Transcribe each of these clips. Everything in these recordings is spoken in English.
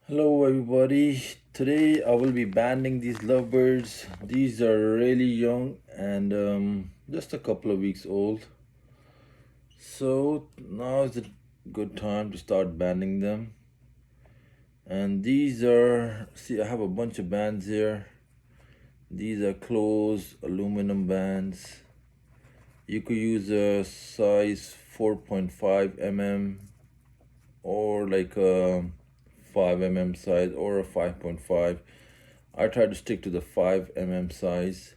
Hello everybody. Today I will be banding these lovebirds. These are really young and just a couple of weeks old. So now is a good time to start banding them. And these are, see, I have a bunch of bands here. These are closed aluminum bands. You could use a size 4.5 mm or like a 5 mm size or a 5.5. I try to stick to the 5 mm size,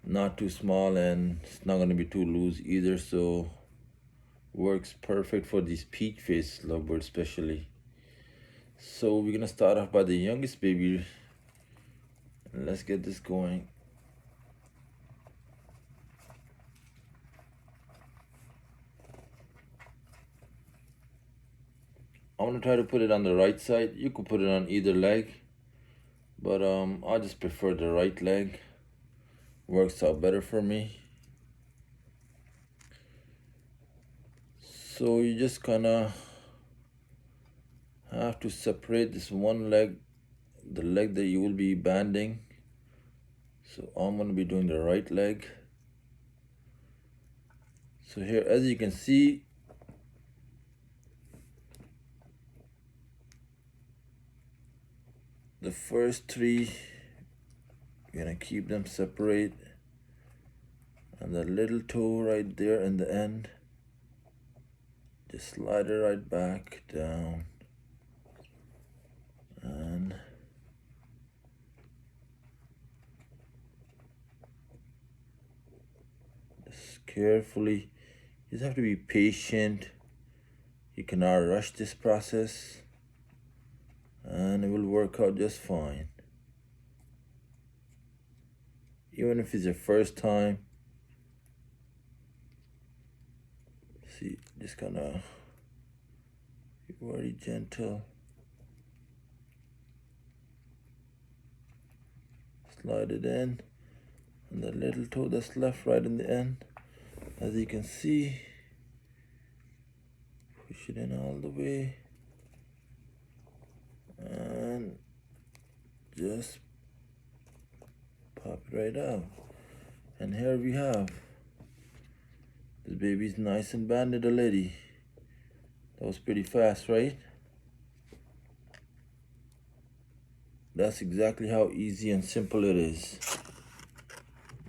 not too small and it's not going to be too loose either, so works perfect for these peach face lovebirds especially. So we're going to start off by the youngest baby and let's get this going. I'm going to try to put it on the right side. You could put it on either leg, but I just prefer the right leg. Works out better for me. So you just kind of have to separate this one leg, the leg that you will be banding. So I'm going to be doing the right leg. So here, as you can see, the first three, you're going to keep them separate. And the little toe right there in the end, just slide it right back down. And just carefully, you just have to be patient. You cannot rush this process and it will work out just fine. Even if it's your first time, see, just kind of be very gentle. Slide it in, and the little toe that's left right in the end, as you can see, push it in all the way and just pop it right out. And here we have this baby's nice and banded already. That was pretty fast, right? That's exactly how easy and simple it is.